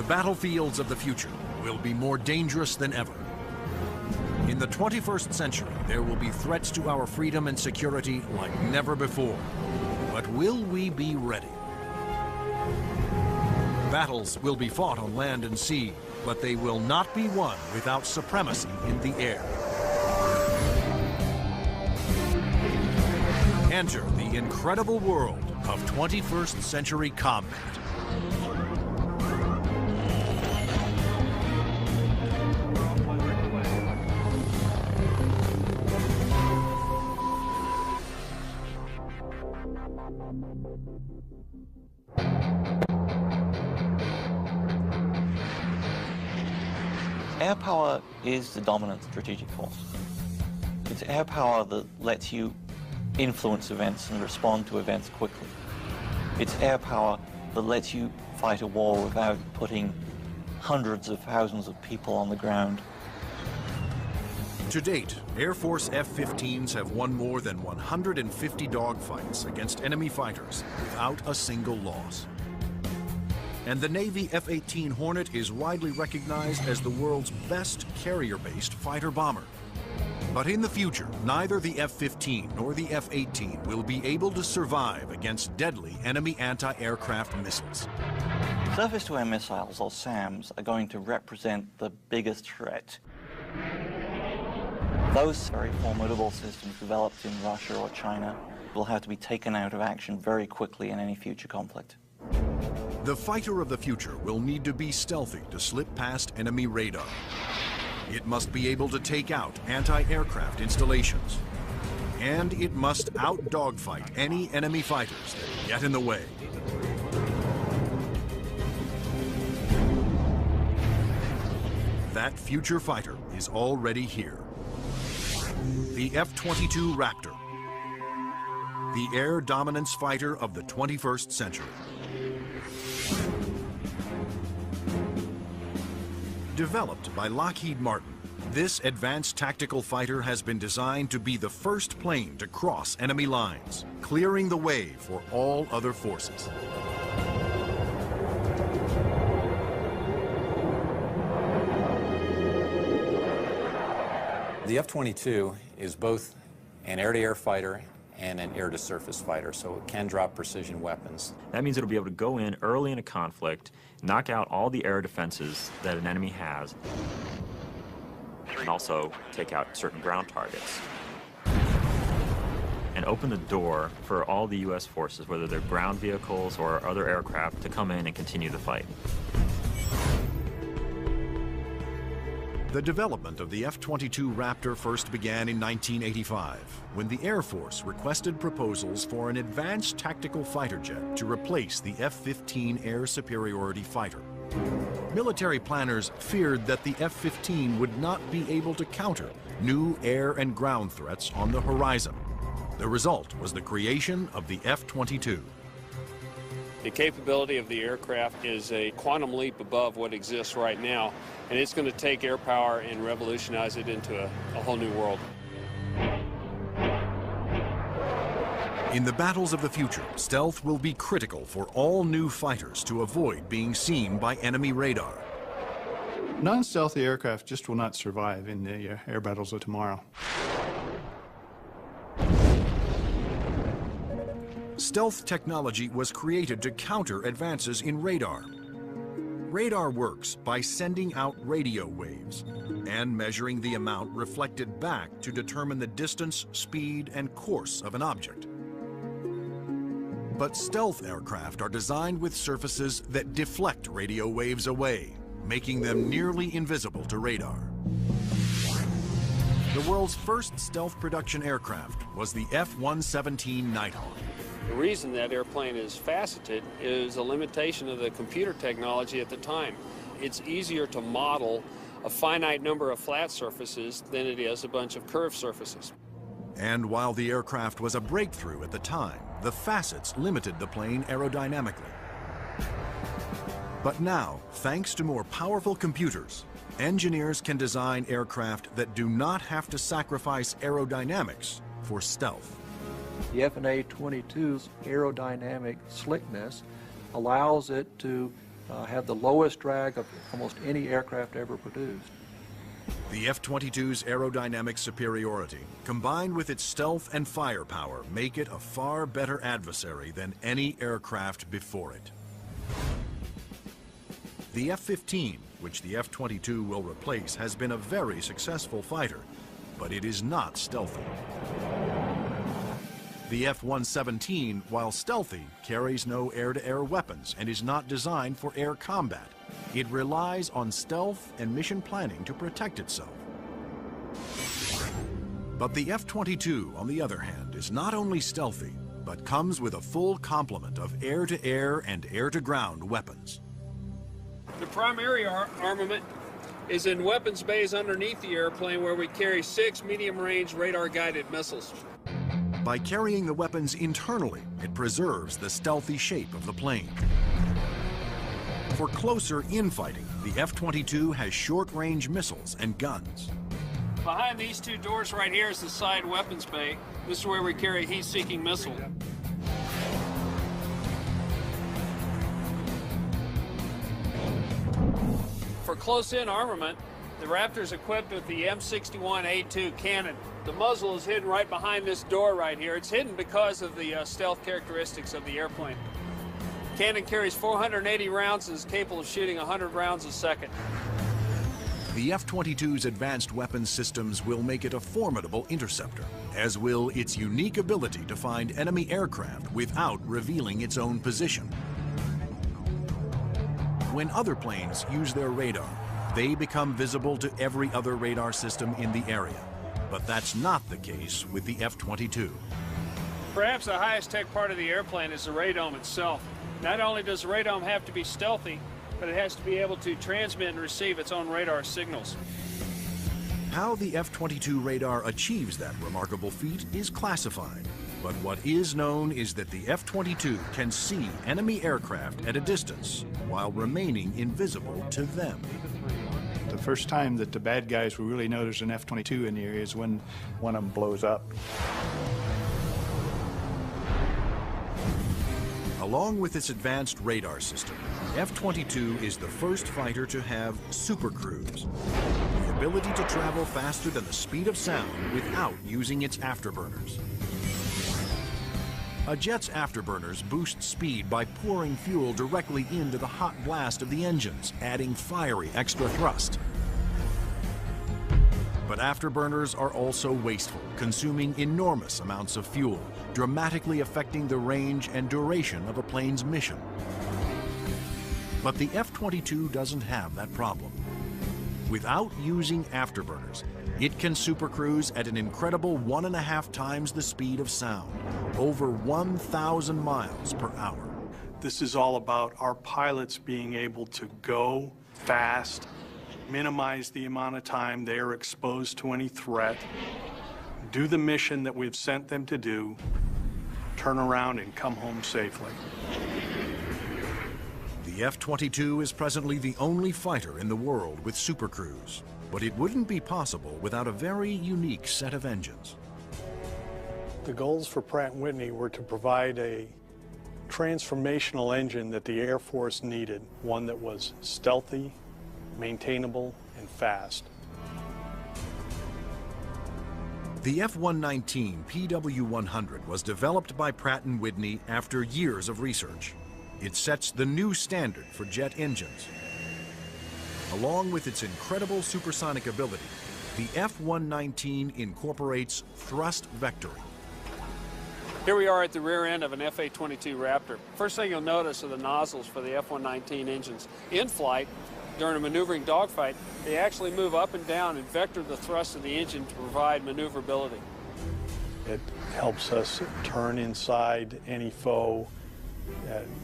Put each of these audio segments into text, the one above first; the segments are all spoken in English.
The battlefields of the future will be more dangerous than ever. In the 21st century, there will be threats to our freedom and security like never before. But will we be ready? Battles will be fought on land and sea, but they will not be won without supremacy in the air. Enter the incredible world of 21st century combat. Air power is the dominant strategic force. It's air power that lets you influence events and respond to events quickly. It's air power that lets you fight a war without putting hundreds of thousands of people on the ground. To date, Air Force F-15s have won more than 150 dogfights against enemy fighters without a single loss. And the Navy F-18 Hornet is widely recognized as the world's best carrier-based fighter bomber. But in the future, neither the F-15 nor the F-18 will be able to survive against deadly enemy anti-aircraft missiles. Surface-to-air missiles, or SAMs, are going to represent the biggest threat. Those very formidable systems developed in Russia or China will have to be taken out of action very quickly in any future conflict. The fighter of the future will need to be stealthy to slip past enemy radar. It must be able to take out anti-aircraft installations. And it out dogfight any enemy fighters that get in the way. That future fighter is already here. The F-22 Raptor, the air dominance fighter of the 21st century. Developed by Lockheed Martin, this advanced tactical fighter has been designed to be the first plane to cross enemy lines, clearing the way for all other forces. The F-22 is both an air-to-air fighter and an air-to-surface fighter, so it can drop precision weapons. That means it'll be able to go in early in a conflict, knock out all the air defenses that an enemy has, and also take out certain ground targets. And open the door for all the U.S. forces, whether they're ground vehicles or other aircraft, to come in and continue the fight. The development of the F-22 Raptor first began in 1985, when the Air Force requested proposals for an advanced tactical fighter jet to replace the F-15 air superiority fighter. Military planners feared that the F-15 would not be able to counter new air and ground threats on the horizon. The result was the creation of the F-22. The capability of the aircraft is a quantum leap above what exists right now, and it's going to take air power and revolutionize it into a whole new world. In the battles of the future, stealth will be critical for all new fighters to avoid being seen by enemy radar. Non-stealthy aircraft just will not survive in the air battles of tomorrow. Stealth technology was created to counter advances in radar. Radar works by sending out radio waves and measuring the amount reflected back to determine the distance, speed, and course of an object. But stealth aircraft are designed with surfaces that deflect radio waves away, making them nearly invisible to radar. The world's first stealth production aircraft was the F-117 Nighthawk. The reason that airplane is faceted is a limitation of the computer technology at the time. It's easier to model a finite number of flat surfaces than it is a bunch of curved surfaces. And while the aircraft was a breakthrough at the time, the facets limited the plane aerodynamically. But now, thanks to more powerful computers, engineers can design aircraft that do not have to sacrifice aerodynamics for stealth. The FA-22's aerodynamic slickness allows it to have the lowest drag of almost any aircraft ever produced. The F-22's aerodynamic superiority, combined with its stealth and firepower, make it a far better adversary than any aircraft before it. The F-15, which the F-22 will replace, has been a very successful fighter, but it is not stealthy. The F-117, while stealthy, carries no air-to-air weapons and is not designed for air combat. It relies on stealth and mission planning to protect itself. But the F-22, on the other hand, is not only stealthy, but comes with a full complement of air-to-air and air-to-ground weapons. The primary armament is in weapons bays underneath the airplane, where we carry 6 medium-range radar-guided missiles. By carrying the weapons internally, it preserves the stealthy shape of the plane. For closer infighting, the F-22 has short-range missiles and guns. Behind these two doors right here is the side weapons bay. This is where we carry a heat-seeking missile. For close-in armament, the Raptor's equipped with the M61A2 cannon. The muzzle is hidden right behind this door right here. It's hidden because of the stealth characteristics of the airplane. Cannon carries 480 rounds and is capable of shooting 100 rounds a second. The F-22's advanced weapons systems will make it a formidable interceptor, as will its unique ability to find enemy aircraft without revealing its own position. When other planes use their radar, they become visible to every other radar system in the area. But that's not the case with the F-22. Perhaps the highest tech part of the airplane is the radome itself. Not only does the radome have to be stealthy, but it has to be able to transmit and receive its own radar signals. How the F-22 radar achieves that remarkable feat is classified. But what is known is that the F-22 can see enemy aircraft at a distance while remaining invisible to them. The first time that the bad guys will really know there's an F-22 in the area is when one of them blows up. Along with its advanced radar system, the F-22 is the first fighter to have supercruise, the ability to travel faster than the speed of sound without using its afterburners. A jet's afterburners boost speed by pouring fuel directly into the hot blast of the engines, adding fiery extra thrust. But afterburners are also wasteful, consuming enormous amounts of fuel, dramatically affecting the range and duration of a plane's mission. But the F-22 doesn't have that problem. Without using afterburners, it can supercruise at an incredible 1.5 times the speed of sound, over 1,000 miles per hour. This is all about our pilots being able to go fast, minimize the amount of time they are exposed to any threat, do the mission that we've sent them to do, turn around and come home safely. The F-22 is presently the only fighter in the world with supercruise, but it wouldn't be possible without a very unique set of engines. The goals for Pratt & Whitney were to provide a transformational engine that the Air Force needed, one that was stealthy, maintainable, and fast. The F-119 PW-100 was developed by Pratt & Whitney after years of research. It sets the new standard for jet engines. Along with its incredible supersonic ability, the F-119 incorporates thrust vectoring. Here we are at the rear end of an F-A-22 Raptor. First thing you'll notice are the nozzles for the F-119 engines. In flight, during a maneuvering dogfight, they actually move up and down and vector the thrust of the engine to provide maneuverability. It helps us turn inside any foe,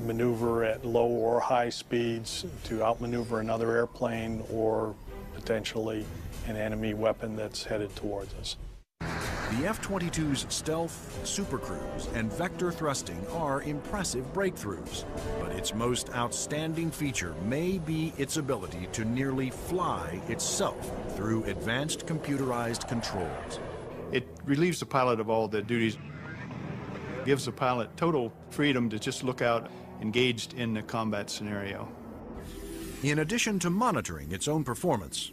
maneuver at low or high speeds to outmaneuver another airplane or potentially an enemy weapon that's headed towards us. The F-22's stealth, supercruise, and vector thrusting are impressive breakthroughs, but its most outstanding feature may be its ability to nearly fly itself through advanced computerized controls. It relieves the pilot of all the duties, gives the pilot total freedom to just look out engaged in the combat scenario. In addition to monitoring its own performance,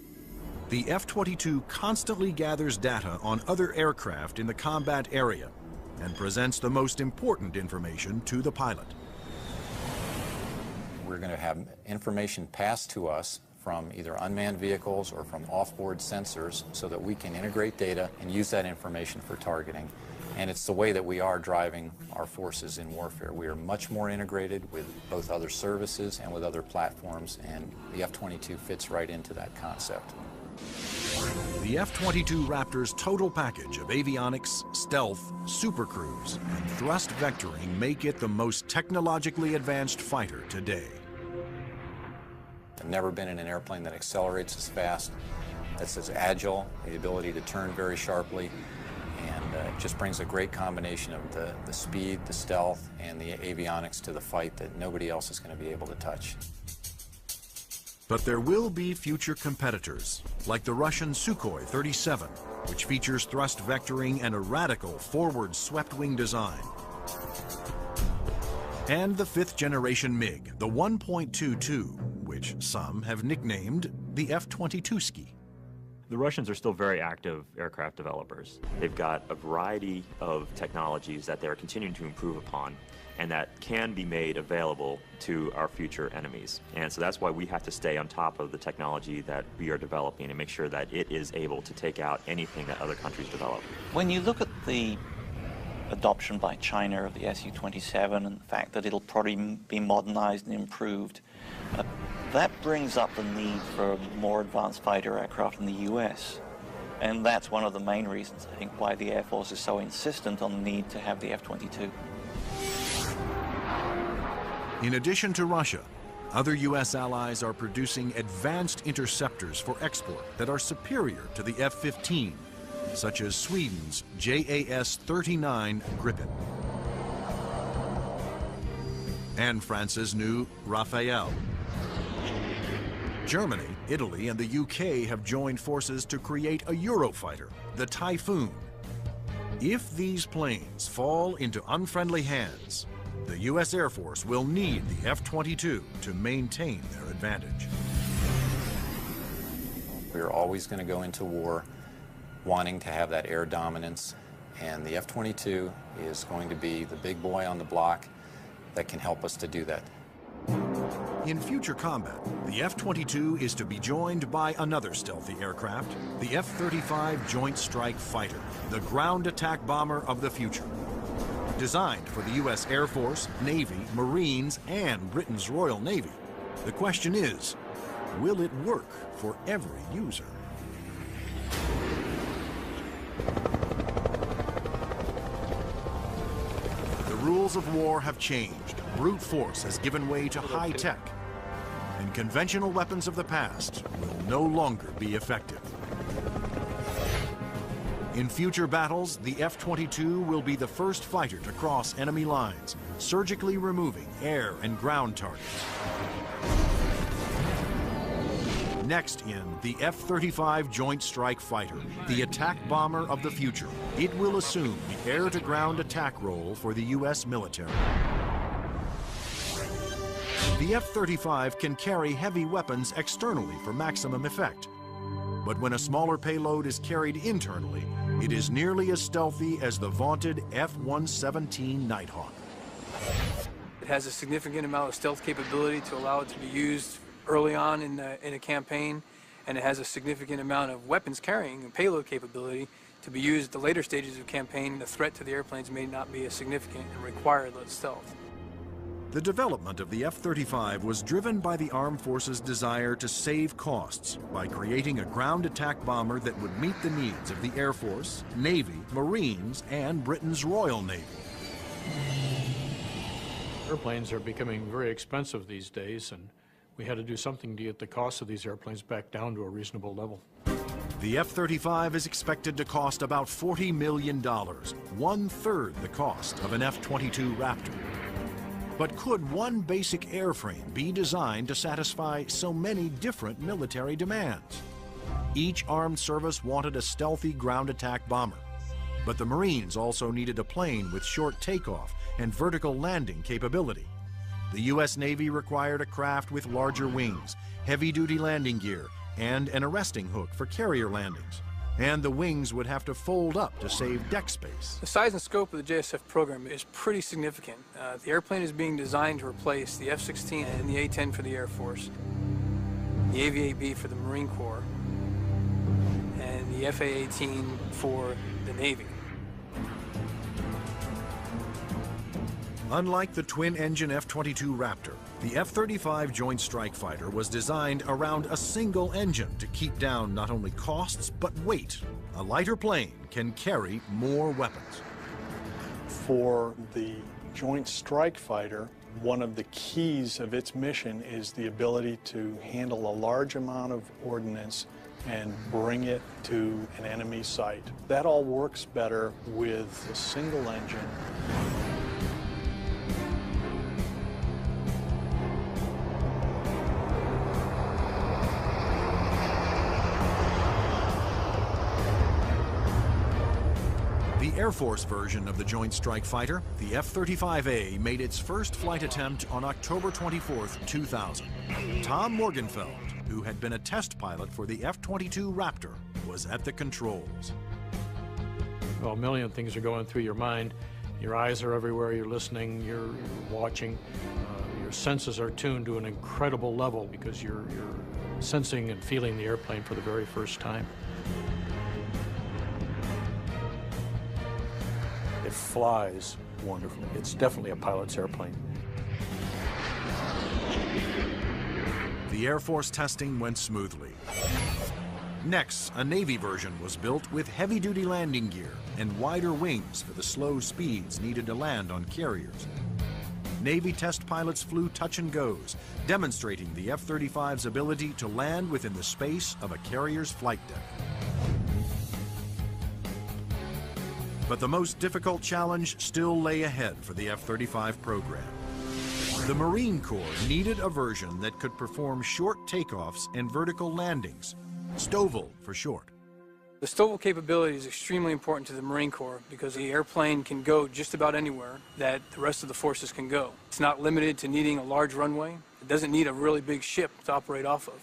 the F-22 constantly gathers data on other aircraft in the combat area and presents the most important information to the pilot. We're going to have information passed to us from either unmanned vehicles or from off-board sensors so that we can integrate data and use that information for targeting. And it's the way that we are driving our forces in warfare. We are much more integrated with both other services and with other platforms, and the F-22 fits right into that concept. The F-22 Raptor's total package of avionics, stealth, supercruise, and thrust vectoring make it the most technologically advanced fighter today. I've never been in an airplane that accelerates as fast, that's as agile, the ability to turn very sharply, and it just brings a great combination of the speed, the stealth, and the avionics to the fight that nobody else is going to be able to touch. But there will be future competitors, like the Russian Sukhoi 37, which features thrust vectoring and a radical forward swept-wing design. And the 5th generation MiG, the 1.22, which some have nicknamed the F-22ski. The Russians are still very active aircraft developers. They've got a variety of technologies that they're continuing to improve upon and that can be made available to our future enemies. And so that's why we have to stay on top of the technology that we are developing and make sure that it is able to take out anything that other countries develop. When you look at the adoption by China of the Su-27 and the fact that it'll probably be modernized and improved, that brings up the need for more advanced fighter aircraft in the US. And that's one of the main reasons, I think, why the Air Force is so insistent on the need to have the F-22. In addition to Russia, other U.S. allies are producing advanced interceptors for export that are superior to the F-15, such as Sweden's JAS-39 Gripen and France's new Rafale. Germany, Italy, and the UK have joined forces to create a Eurofighter, the Typhoon. If these planes fall into unfriendly hands, the U.S. Air Force will need the F-22 to maintain their advantage. We're always going to go into war wanting to have that air dominance, and the F-22 is going to be the big boy on the block that can help us to do that. In future combat, the F-22 is to be joined by another stealthy aircraft, the F-35 Joint Strike Fighter, the ground attack bomber of the future. Designed for the U.S. Air Force, Navy, Marines, and Britain's Royal Navy, the question is, will it work for every user? The rules of war have changed. Brute force has given way to high tech, and conventional weapons of the past will no longer be effective. In future battles, the F-22 will be the first fighter to cross enemy lines, surgically removing air and ground targets. Next in, the F-35 Joint Strike Fighter, the attack bomber of the future. It will assume the air-to-ground attack role for the U.S. military. The F-35 can carry heavy weapons externally for maximum effect. But when a smaller payload is carried internally, it is nearly as stealthy as the vaunted F-117 Nighthawk. It has a significant amount of stealth capability to allow it to be used early on in a campaign, and it has a significant amount of weapons carrying and payload capability to be used at the later stages of campaign. The threat to the airplanes may not be as significant and require less stealth. The development of the F-35 was driven by the Armed Forces' desire to save costs by creating a ground attack bomber that would meet the needs of the Air Force, Navy, Marines, and Britain's Royal Navy. Airplanes are becoming very expensive these days, and we had to do something to get the cost of these airplanes back down to a reasonable level. The F-35 is expected to cost about $40 million, 1/3 the cost of an F-22 Raptor. But could one basic airframe be designed to satisfy so many different military demands? Each armed service wanted a stealthy ground attack bomber, but the Marines also needed a plane with short takeoff and vertical landing capability. The U.S. Navy required a craft with larger wings, heavy-duty landing gear, and an arresting hook for carrier landings. And the wings would have to fold up to save deck space. The size and scope of the JSF program is pretty significant. The airplane is being designed to replace the F-16 and the A-10 for the Air Force, the AV-8B for the Marine Corps, and the FA-18 for the Navy. Unlike the twin-engine F-22 Raptor, the F-35 Joint Strike Fighter was designed around a single engine to keep down not only costs, but weight. A lighter plane can carry more weapons. For the Joint Strike Fighter, one of the keys of its mission is the ability to handle a large amount of ordnance and bring it to an enemy site. That all works better with a single engine. The Air Force version of the Joint Strike Fighter, the F-35A, made its first flight attempt on October 24, 2000. Tom Morgenfeld, who had been a test pilot for the F-22 Raptor, was at the controls. Well, a million things are going through your mind. Your eyes are everywhere, you're listening, you're watching. Your senses are tuned to an incredible level because you're sensing and feeling the airplane for the very first time. It flies wonderfully. It's definitely a pilot's airplane. The Air Force testing went smoothly. Next, a Navy version was built with heavy-duty landing gear and wider wings for the slow speeds needed to land on carriers. Navy test pilots flew touch and goes, demonstrating the F-35's ability to land within the space of a carrier's flight deck. But the most difficult challenge still lay ahead for the F-35 program. The Marine Corps needed a version that could perform short takeoffs and vertical landings, STOVL for short. The STOVL capability is extremely important to the Marine Corps because the airplane can go just about anywhere that the rest of the forces can go. It's not limited to needing a large runway. It doesn't need a really big ship to operate off of.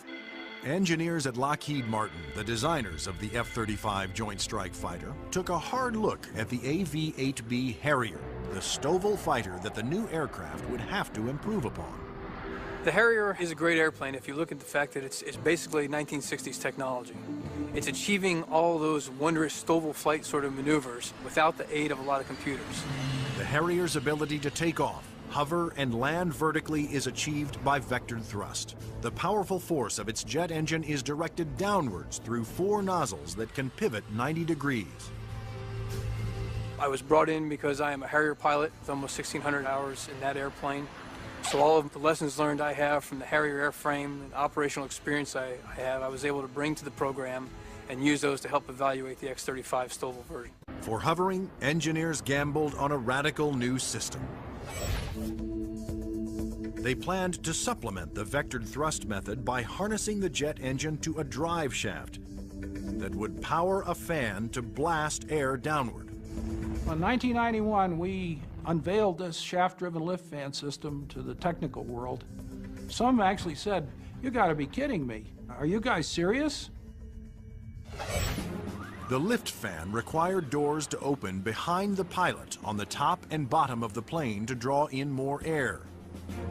Engineers at Lockheed Martin, the designers of the F-35 Joint Strike Fighter, took a hard look at the AV-8B Harrier, the STOVL fighter that the new aircraft would have to improve upon. The Harrier is a great airplane if you look at the fact that it's basically 1960s technology. It's achieving all those wondrous STOVL flight sort of maneuvers without the aid of a lot of computers. The Harrier's ability to take off, hover, and land vertically is achieved by vectored thrust. The powerful force of its jet engine is directed downwards through 4 nozzles that can pivot 90 degrees. I was brought in because I am a Harrier pilot with almost 1,600 hours in that airplane. So all of the lessons learned I have from the Harrier airframe and operational experience I was able to bring to the program and use those to help evaluate the X-35 STOVL version. For hovering, engineers gambled on a radical new system. They planned to supplement the vectored thrust method by harnessing the jet engine to a drive shaft that would power a fan to blast air downward. In 1991, we unveiled this shaft-driven lift fan system to the technical world. Some actually said, "You gotta be kidding me. Are you guys serious?" The lift fan required doors to open behind the pilot on the top and bottom of the plane to draw in more air.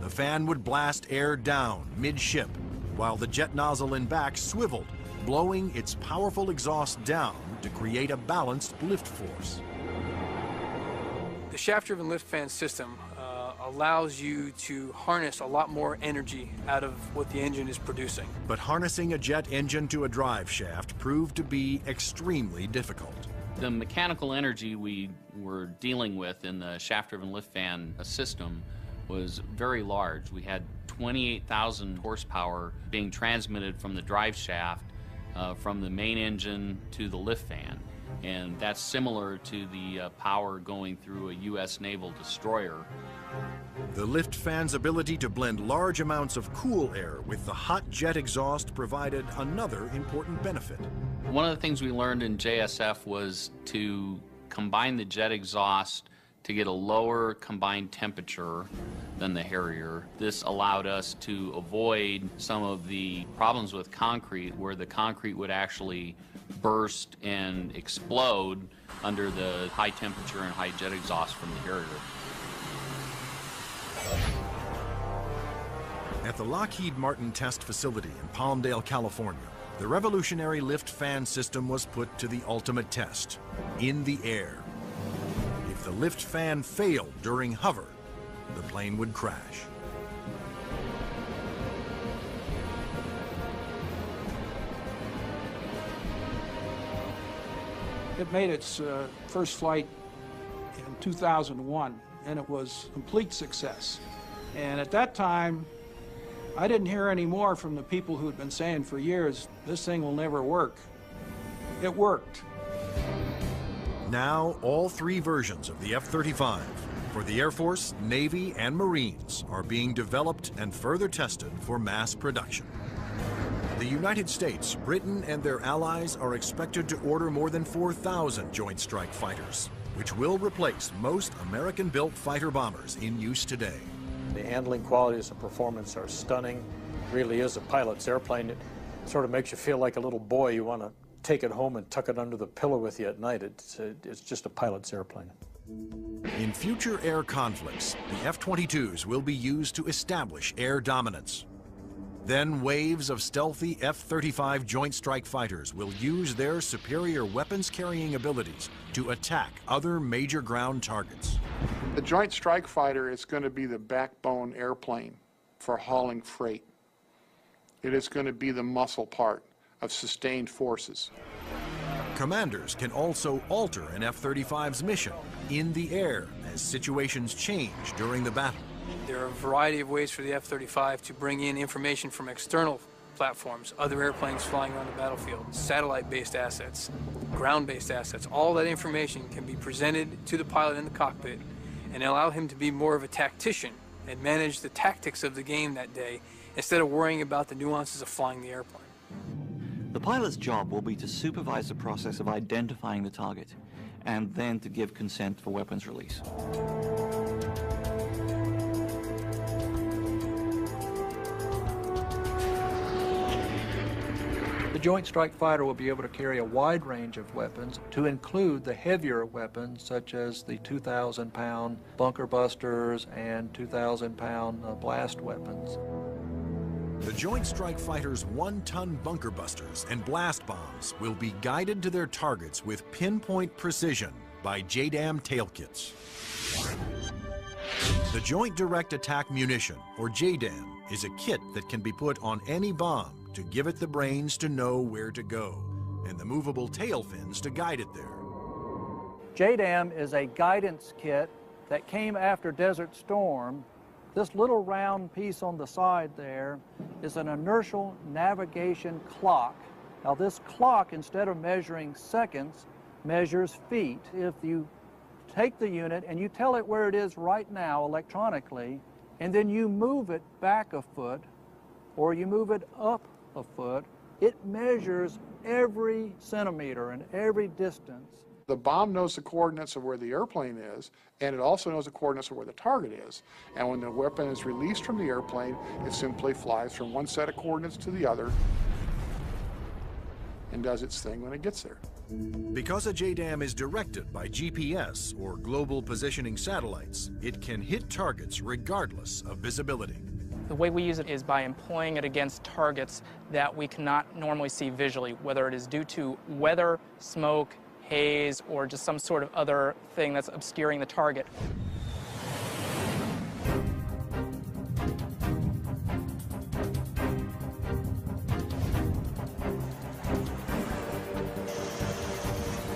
The fan would blast air down mid-ship, while the jet nozzle in back swiveled, blowing its powerful exhaust down to create a balanced lift force. The shaft-driven lift fan system allows you to harness a lot more energy out of what the engine is producing. But harnessing a jet engine to a drive shaft proved to be extremely difficult. The mechanical energy we were dealing with in the shaft-driven lift fan system was very large. We had 28,000 horsepower being transmitted from the drive shaft from the main engine to the lift fan. And that's similar to the power going through a U.S. naval destroyer. The lift fan's ability to blend large amounts of cool air with the hot jet exhaust provided another important benefit. One of the things we learned in JSF was to combine the jet exhaust to get a lower combined temperature than the Harrier. This allowed us to avoid some of the problems with concrete where the concrete would actually burst and explode under the high temperature and high jet exhaust from the Harrier. At the Lockheed Martin test facility in Palmdale, California, the revolutionary lift fan system was put to the ultimate test, in the air. If the lift fan failed during hover, the plane would crash. It made its first flight in 2001, and it was a complete success. And at that time, I didn't hear any more from the people who had been saying for years, this thing will never work. It worked. Now, all three versions of the F-35 for the Air Force, Navy, and Marines are being developed and further tested for mass production. The United States, Britain, and their allies are expected to order more than 4,000 Joint Strike Fighters, which will replace most American-built fighter bombers in use today. The handling qualities and performance are stunning. It really is a pilot's airplane. It sort of makes you feel like a little boy. You want to take it home and tuck it under the pillow with you at night. It's just a pilot's airplane. In future air conflicts, the F-22s will be used to establish air dominance. Then waves of stealthy F-35 Joint Strike Fighters will use their superior weapons-carrying abilities to attack other major ground targets. The Joint Strike Fighter is going to be the backbone airplane for hauling freight. It is going to be the muscle part of sustained forces. Commanders can also alter an F-35's mission in the air as situations change during the battle. There are a variety of ways for the F-35 to bring in information from external platforms, other airplanes flying around the battlefield, satellite-based assets, ground-based assets. All that information can be presented to the pilot in the cockpit and allow him to be more of a tactician and manage the tactics of the game that day instead of worrying about the nuances of flying the airplane. The pilot's job will be to supervise the process of identifying the target and then to give consent for weapons release. The Joint Strike Fighter will be able to carry a wide range of weapons, to include the heavier weapons such as the 2,000-pound bunker busters and 2,000-pound blast weapons. The Joint Strike Fighter's 1-ton bunker busters and blast bombs will be guided to their targets with pinpoint precision by JDAM tail kits. The Joint Direct Attack Munition, or JDAM, is a kit that can be put on any bomb to give it the brains to know where to go, and the movable tail fins to guide it there. JDAM is a guidance kit that came after Desert Storm. This little round piece on the side there is an inertial navigation clock. Now this clock, instead of measuring seconds, measures feet. If you take the unit and you tell it where it is right now electronically, and then you move it back a foot, or you move it up a foot, it measures every centimeter and every distance. The bomb knows the coordinates of where the airplane is, and it also knows the coordinates of where the target is. And when the weapon is released from the airplane, it simply flies from one set of coordinates to the other and does its thing when it gets there. Because a JDAM is directed by GPS, or Global Positioning Satellites, it can hit targets regardless of visibility. The way we use it is by employing it against targets that we cannot normally see visually, whether it is due to weather, smoke, haze, or just some sort of other thing that's obscuring the target.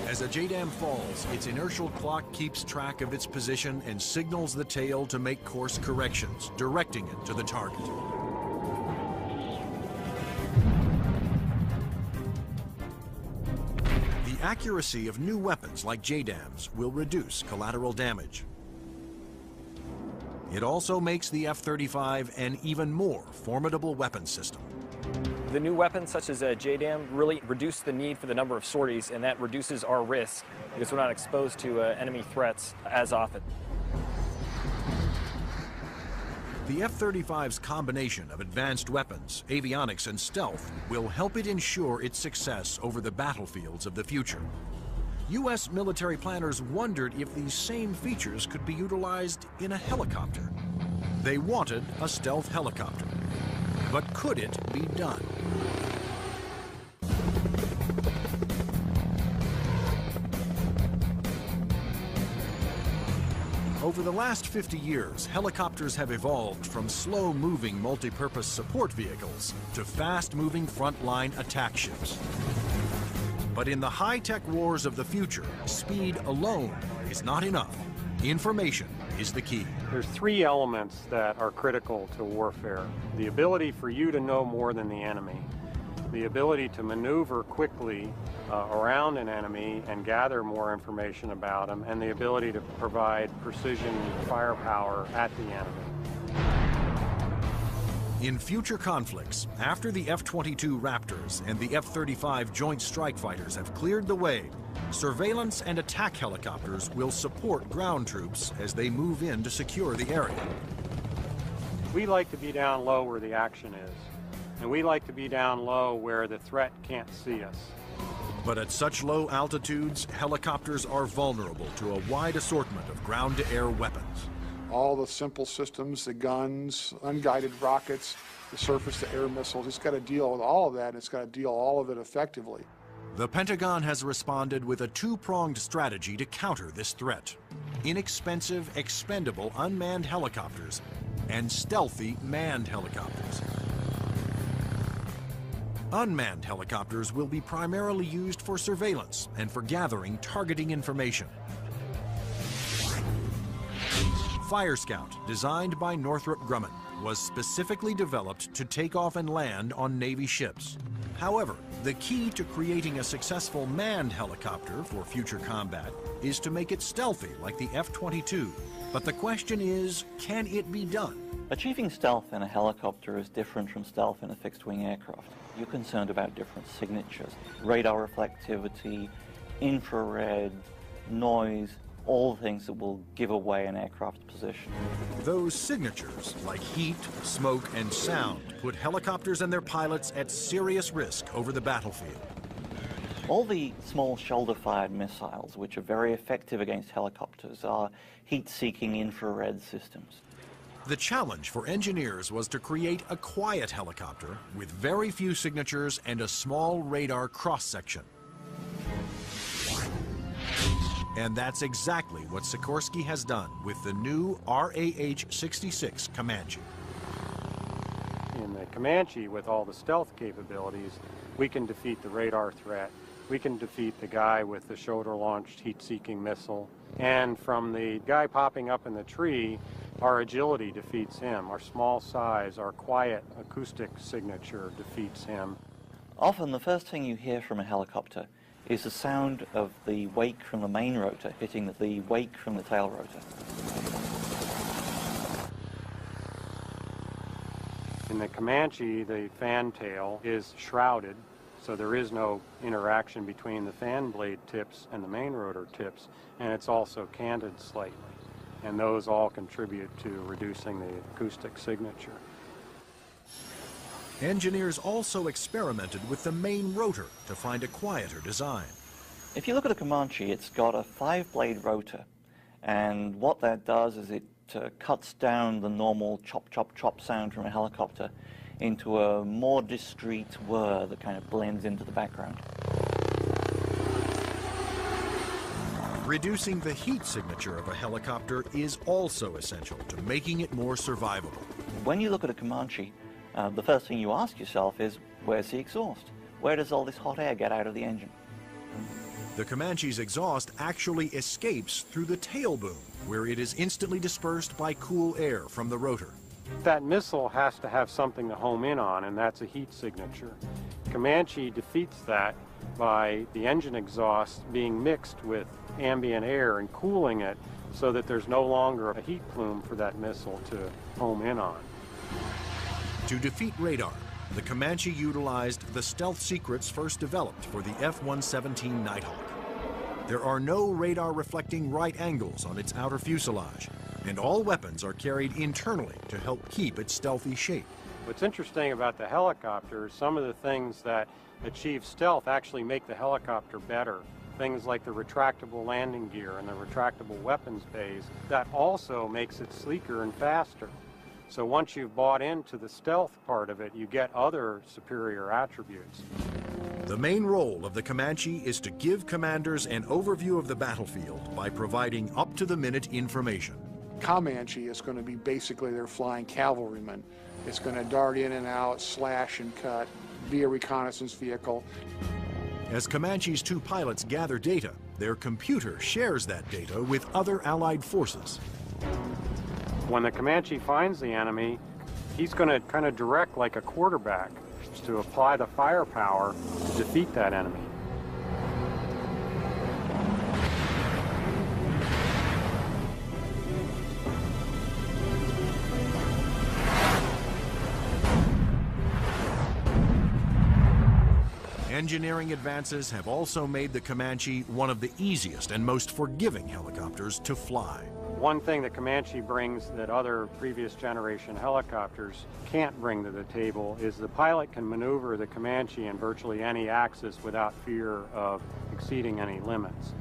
As a JDAM falls, its inertial clock keeps track of its position and signals the tail to make course corrections, directing it to the target. The accuracy of new weapons like JDAMs will reduce collateral damage. It also makes the F-35 an even more formidable weapon system. The new weapons such as JDAM really reduce the need for the number of sorties, and that reduces our risk because we're not exposed to enemy threats as often. The F-35's combination of advanced weapons, avionics, and stealth will help it ensure its success over the battlefields of the future. U.S. military planners wondered if these same features could be utilized in a helicopter. They wanted a stealth helicopter. But could it be done? Over the last 50 years, helicopters have evolved from slow-moving multi-purpose support vehicles to fast-moving frontline attack ships. But in the high-tech wars of the future, speed alone is not enough. Information is the key. There's three elements that are critical to warfare. The ability for you to know more than the enemy, the ability to maneuver quickly around an enemy and gather more information about them, and the ability to provide precision firepower at the enemy. In future conflicts, after the F-22 Raptors and the F-35 Joint Strike Fighters have cleared the way, surveillance and attack helicopters will support ground troops as they move in to secure the area. We like to be down low where the action is, and we like to be down low where the threat can't see us. But at such low altitudes, helicopters are vulnerable to a wide assortment of ground-to-air weapons. All the simple systems, the guns, unguided rockets, the surface-to-air missiles, it's got to deal with all of that, and it's got to deal all of it effectively. The Pentagon has responded with a two-pronged strategy to counter this threat: inexpensive, expendable unmanned helicopters and stealthy manned helicopters. Unmanned helicopters will be primarily used for surveillance and for gathering targeting information. Fire Scout, designed by Northrop Grumman, was specifically developed to take off and land on Navy ships. However, the key to creating a successful manned helicopter for future combat is to make it stealthy like the F-22. But the question is, can it be done? Achieving stealth in a helicopter is different from stealth in a fixed-wing aircraft. You're concerned about different signatures: radar reflectivity, infrared, noise, all things that will give away an aircraft's position. Those signatures, like heat, smoke, and sound, put helicopters and their pilots at serious risk over the battlefield. All the small shoulder-fired missiles, which are very effective against helicopters, are heat-seeking infrared systems. The challenge for engineers was to create a quiet helicopter with very few signatures and a small radar cross-section. And that's exactly what Sikorsky has done with the new RAH-66 Comanche. In the Comanche, with all the stealth capabilities, we can defeat the radar threat. We can defeat the guy with the shoulder-launched heat-seeking missile. And from the guy popping up in the tree, our agility defeats him. Our small size, our quiet acoustic signature defeats him. Often the first thing you hear from a helicopter is the sound of the wake from the main rotor hitting the wake from the tail rotor. In the Comanche, the fan tail is shrouded, so there is no interaction between the fan blade tips and the main rotor tips, and it's also canted slightly. And those all contribute to reducing the acoustic signature. Engineers also experimented with the main rotor to find a quieter design. If you look at a Comanche, it's got a 5-blade rotor, and what that does is it cuts down the normal chop, chop, chop sound from a helicopter into a more discreet whir that kind of blends into the background. Reducing the heat signature of a helicopter is also essential to making it more survivable. When you look at a Comanche, the first thing you ask yourself is, where's the exhaust? Where does all this hot air get out of the engine? The Comanche's exhaust actually escapes through the tail boom, where it is instantly dispersed by cool air from the rotor. That missile has to have something to home in on, and that's a heat signature. Comanche defeats that by the engine exhaust being mixed with ambient air and cooling it so that there's no longer a heat plume for that missile to home in on. To defeat radar, the Comanche utilized the stealth secrets first developed for the F-117 Nighthawk. There are no radar-reflecting right angles on its outer fuselage, and all weapons are carried internally to help keep its stealthy shape. What's interesting about the helicopter is some of the things that achieve stealth actually make the helicopter better. Things like the retractable landing gear and the retractable weapons bays, that also makes it sleeker and faster. So once you've bought into the stealth part of it, you get other superior attributes. The main role of the Comanche is to give commanders an overview of the battlefield by providing up-to-the-minute information. Comanche is going to be basically their flying cavalryman. It's going to dart in and out, slash and cut, be a reconnaissance vehicle. As Comanche's two pilots gather data, their computer shares that data with other Allied forces. When the Comanche finds the enemy, he's going to kind of direct like a quarterback to apply the firepower to defeat that enemy. Engineering advances have also made the Comanche one of the easiest and most forgiving helicopters to fly. One thing that Comanche brings that other previous generation helicopters can't bring to the table is the pilot can maneuver the Comanche in virtually any axis without fear of exceeding any limits.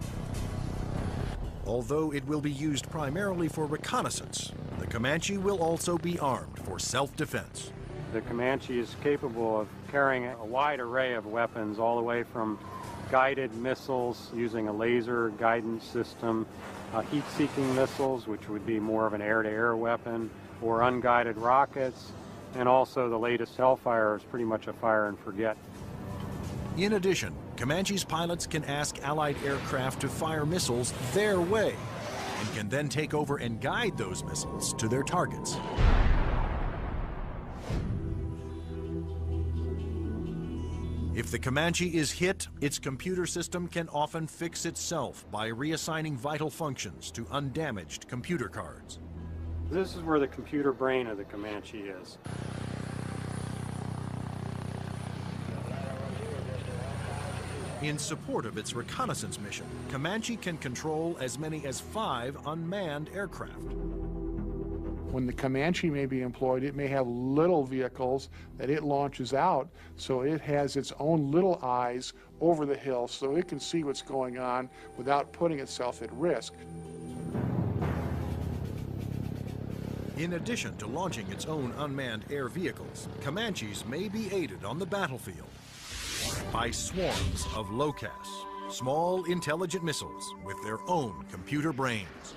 Although it will be used primarily for reconnaissance, the Comanche will also be armed for self-defense. The Comanche is capable of carrying a wide array of weapons, all the way from guided missiles using a laser guidance system, heat-seeking missiles, which would be more of an air-to-air weapon, or unguided rockets, and also the latest Hellfire is pretty much a fire and forget. In addition, Comanche's pilots can ask Allied aircraft to fire missiles their way, and can then take over and guide those missiles to their targets. If the Comanche is hit, its computer system can often fix itself by reassigning vital functions to undamaged computer cards. This is where the computer brain of the Comanche is. In support of its reconnaissance mission, Comanche can control as many as 5 unmanned aircraft. When the Comanche may be employed, it may have little vehicles that it launches out, so it has its own little eyes over the hill so it can see what's going on without putting itself at risk. In addition to launching its own unmanned air vehicles, Comanches may be aided on the battlefield by swarms of LOCAS, small intelligent missiles with their own computer brains.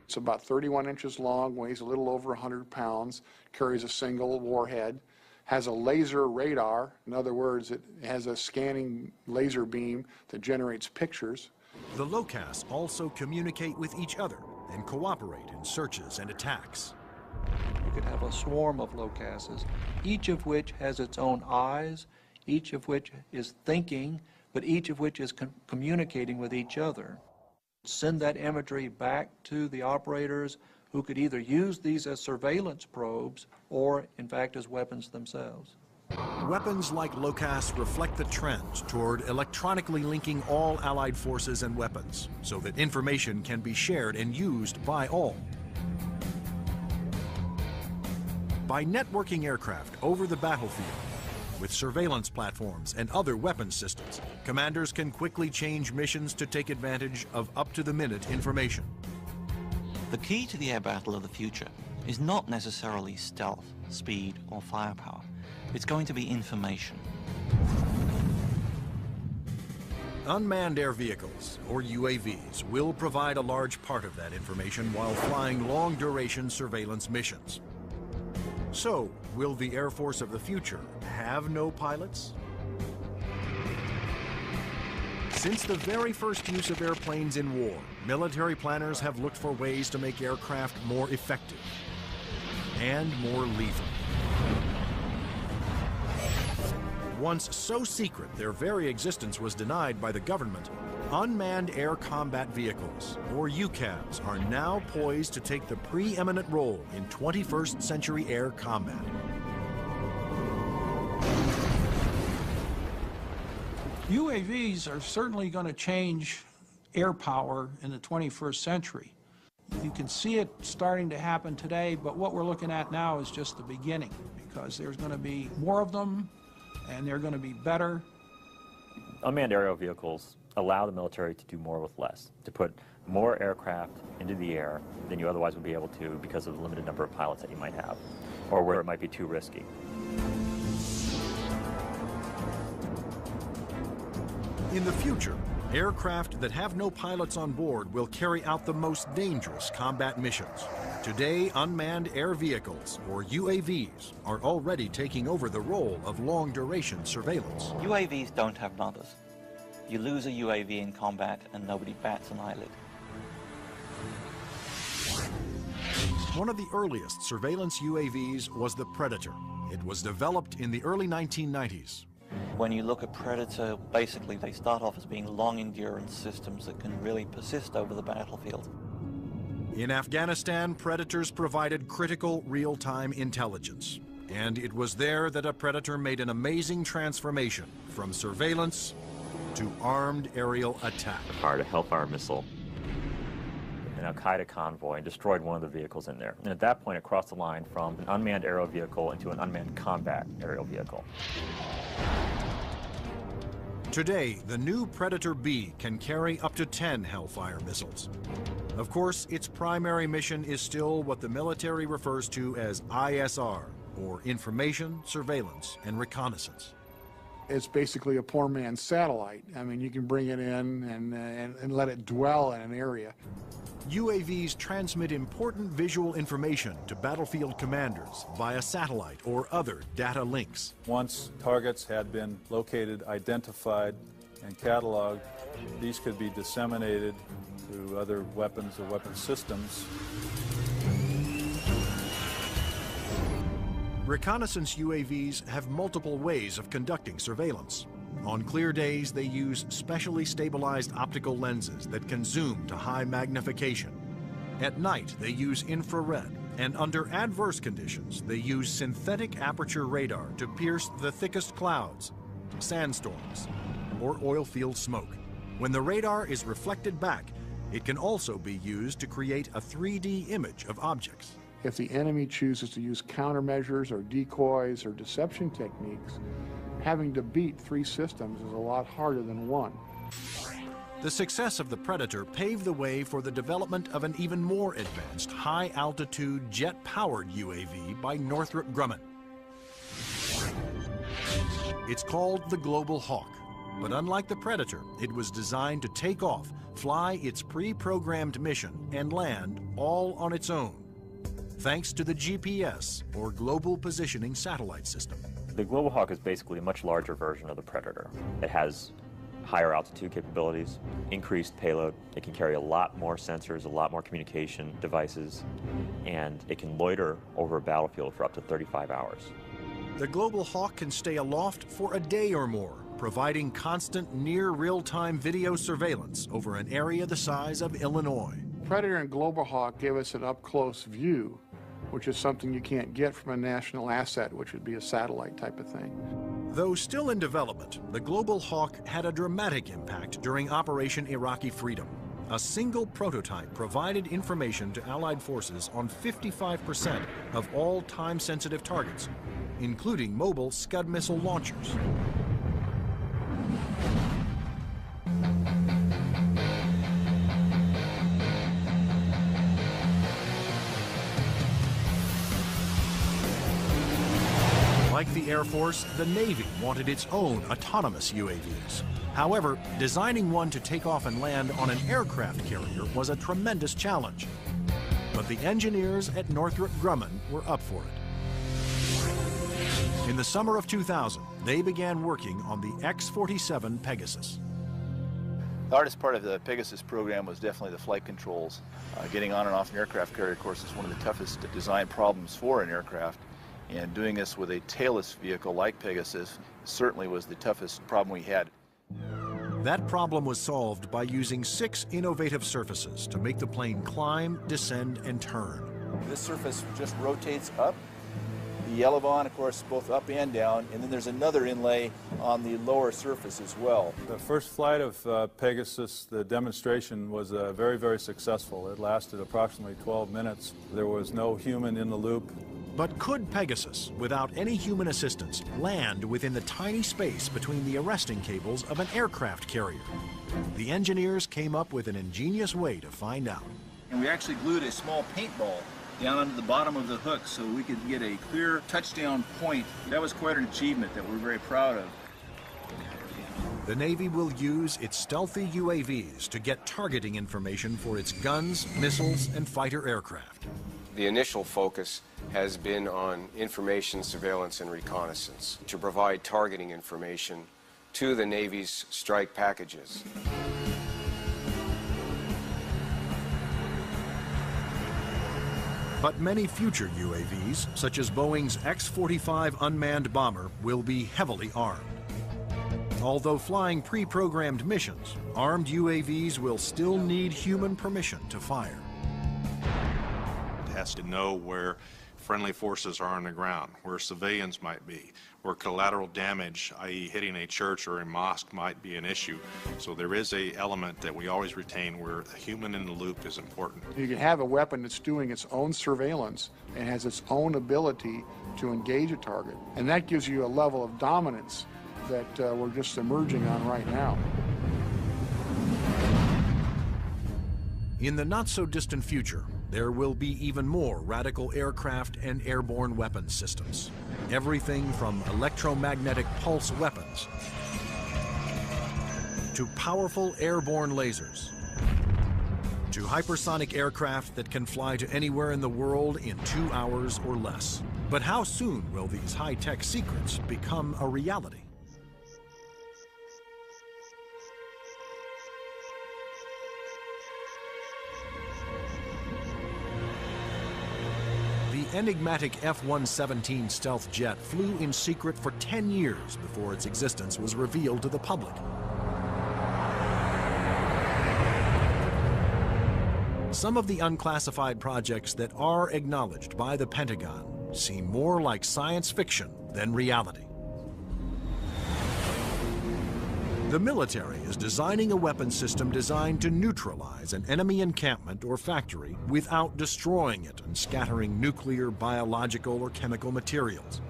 It's about 31 inches long, weighs a little over 100 pounds, carries a single warhead, has a laser radar. In other words, it has a scanning laser beam that generates pictures. The LOCAS also communicate with each other and cooperate in searches and attacks. You could have a swarm of LOCASes, each of which has its own eyes, each of which is thinking, but each of which is communicating with each other. Send that imagery back to the operators who could either use these as surveillance probes or, in fact, as weapons themselves. Weapons like LOCAS reflect the trend toward electronically linking all Allied forces and weapons so that information can be shared and used by all. By networking aircraft over the battlefield, with surveillance platforms and other weapons systems, commanders can quickly change missions to take advantage of up-to-the-minute information. The key to the air battle of the future is not necessarily stealth, speed, or firepower. It's going to be information. Unmanned air vehicles, or UAVs, will provide a large part of that information while flying long-duration surveillance missions. So, will the Air Force of the future have no pilots? Since the very first use of airplanes in war, military planners have looked for ways to make aircraft more effective and more lethal. Once so secret their very existence was denied by the government, unmanned air combat vehicles, or UCAVs, are now poised to take the preeminent role in 21st century air combat. UAVs are certainly going to change air power in the 21st century. You can see it starting to happen today, but what we're looking at now is just the beginning, because there's going to be more of them, and they're going to be better. Unmanned aerial vehicles allow the military to do more with less, to put more aircraft into the air than you otherwise would be able to because of the limited number of pilots that you might have, or where it might be too risky. In the future, aircraft that have no pilots on board will carry out the most dangerous combat missions. Today, unmanned air vehicles, or UAVs, are already taking over the role of long-duration surveillance. UAVs don't have mothers. You lose a UAV in combat and nobody bats an eyelid. One of the earliest surveillance UAVs was the Predator. It was developed in the early 1990s. When you look at Predator, basically they start off as being long-endurance systems that can really persist over the battlefield. In Afghanistan, Predators provided critical real-time intelligence. And it was there that a Predator made an amazing transformation from surveillance to armed aerial attack. Fired a Hellfire missile, an Al-Qaeda convoy, and destroyed one of the vehicles in there. And at that point, it crossed the line from an unmanned aerial vehicle into an unmanned combat aerial vehicle. Today, the new Predator B can carry up to 10 Hellfire missiles. Of course, its primary mission is still what the military refers to as ISR, or Information, Surveillance, and Reconnaissance. It's basically a poor man's satellite. I mean, you can bring it in and let it dwell in an area. UAVs transmit important visual information to battlefield commanders via satellite or other data links. Once targets had been located, identified, and cataloged, these could be disseminated to other weapons or weapon systems. Reconnaissance UAVs have multiple ways of conducting surveillance. On clear days, they use specially stabilized optical lenses that can zoom to high magnification. At night, they use infrared, and under adverse conditions, they use synthetic aperture radar to pierce the thickest clouds, sandstorms, or oil field smoke. When the radar is reflected back, it can also be used to create a 3D image of objects. If the enemy chooses to use countermeasures or decoys or deception techniques, having to beat 3 systems is a lot harder than 1. The success of the Predator paved the way for the development of an even more advanced high-altitude jet-powered UAV by Northrop Grumman. It's called the Global Hawk, but unlike the Predator, it was designed to take off, fly its pre-programmed mission, and land all on its own, thanks to the GPS, or Global Positioning Satellite System. The Global Hawk is basically a much larger version of the Predator. It has higher altitude capabilities, increased payload. It can carry a lot more sensors, a lot more communication devices, and it can loiter over a battlefield for up to 35 hours. The Global Hawk can stay aloft for a day or more, providing constant near real-time video surveillance over an area the size of Illinois. Predator and Global Hawk give us an up-close view, which is something you can't get from a national asset, which would be a satellite type of thing. Though still in development, the Global Hawk had a dramatic impact during Operation Iraqi Freedom. A single prototype provided information to Allied forces on 55% of all time-sensitive targets, including mobile Scud missile launchers. Like the Air Force, the Navy wanted its own autonomous UAVs. However, designing one to take off and land on an aircraft carrier was a tremendous challenge. But the engineers at Northrop Grumman were up for it. In the summer of 2000, they began working on the X-47 Pegasus. The hardest part of the Pegasus program was definitely the flight controls. Getting on and off an aircraft carrier, of course, is one of the toughest design problems for an aircraft. And doing this with a tailless vehicle like Pegasus certainly was the toughest problem we had. That problem was solved by using 6 innovative surfaces to make the plane climb, descend, and turn. This surface just rotates up. the Elevon, of course, both up and down, and then there's another inlay on the lower surface as well. The first flight of Pegasus, the demonstration was very, very successful. It lasted approximately 12 minutes. There was no human in the loop. But could Pegasus, without any human assistance, land within the tiny space between the arresting cables of an aircraft carrier? The engineers came up with an ingenious way to find out. And we actually glued a small paintball down onto the bottom of the hook so we could get a clear touchdown point. That was quite an achievement that we're very proud of. The Navy will use its stealthy UAVs to get targeting information for its guns, missiles, and fighter aircraft. The initial focus has been on information, surveillance, and reconnaissance to provide targeting information to the Navy's strike packages. But many future UAVs, such as Boeing's X-45 unmanned bomber, will be heavily armed. Although flying pre-programmed missions, armed UAVs will still need human permission to fire. It has to know where friendly forces are on the ground, where civilians might be, where collateral damage, i.e. hitting a church or a mosque, might be an issue. So there is an element that we always retain where a human in the loop is important. You can have a weapon that's doing its own surveillance and has its own ability to engage a target. And that gives you a level of dominance that we're just emerging on right now. In the not-so-distant future, there will be even more radical aircraft and airborne weapons systems. Everything from electromagnetic pulse weapons to powerful airborne lasers to hypersonic aircraft that can fly to anywhere in the world in 2 hours or less. But how soon will these high-tech secrets become a reality? The enigmatic F-117 stealth jet flew in secret for 10 years before its existence was revealed to the public. Some of the unclassified projects that are acknowledged by the Pentagon seem more like science fiction than reality. The military is designing a weapon system designed to neutralize an enemy encampment or factory without destroying it and scattering nuclear, biological, or chemical materials.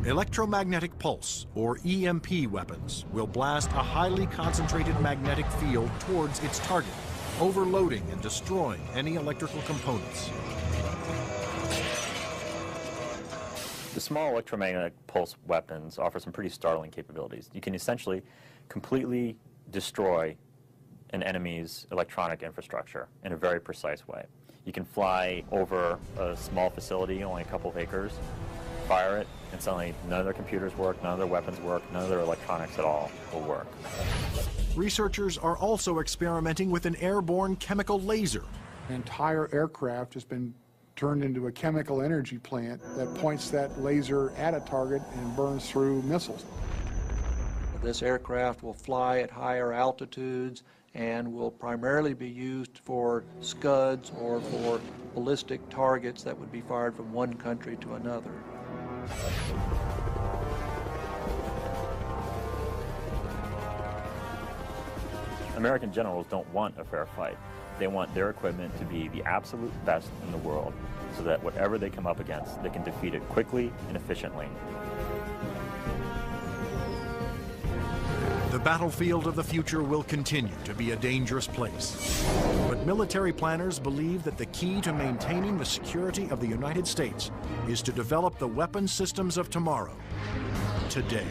Electromagnetic pulse, or EMP weapons, will blast a highly concentrated magnetic field towards its target, overloading and destroying any electrical components. The small electromagnetic pulse weapons offer some pretty startling capabilities. You can essentially completely destroy an enemy's electronic infrastructure in a very precise way. You can fly over a small facility, only a couple of acres, fire it, and suddenly none of their computers work, none of their weapons work, none of their electronics at all will work. Researchers are also experimenting with an airborne chemical laser. An entire aircraft has been turned into a chemical energy plant that points that laser at a target and burns through missiles. This aircraft will fly at higher altitudes and will primarily be used for Scuds or for ballistic targets that would be fired from one country to another. American generals don't want a fair fight. They want their equipment to be the absolute best in the world so that whatever they come up against, they can defeat it quickly and efficiently. The battlefield of the future will continue to be a dangerous place. But military planners believe that the key to maintaining the security of the United States is to develop the weapon systems of tomorrow, today.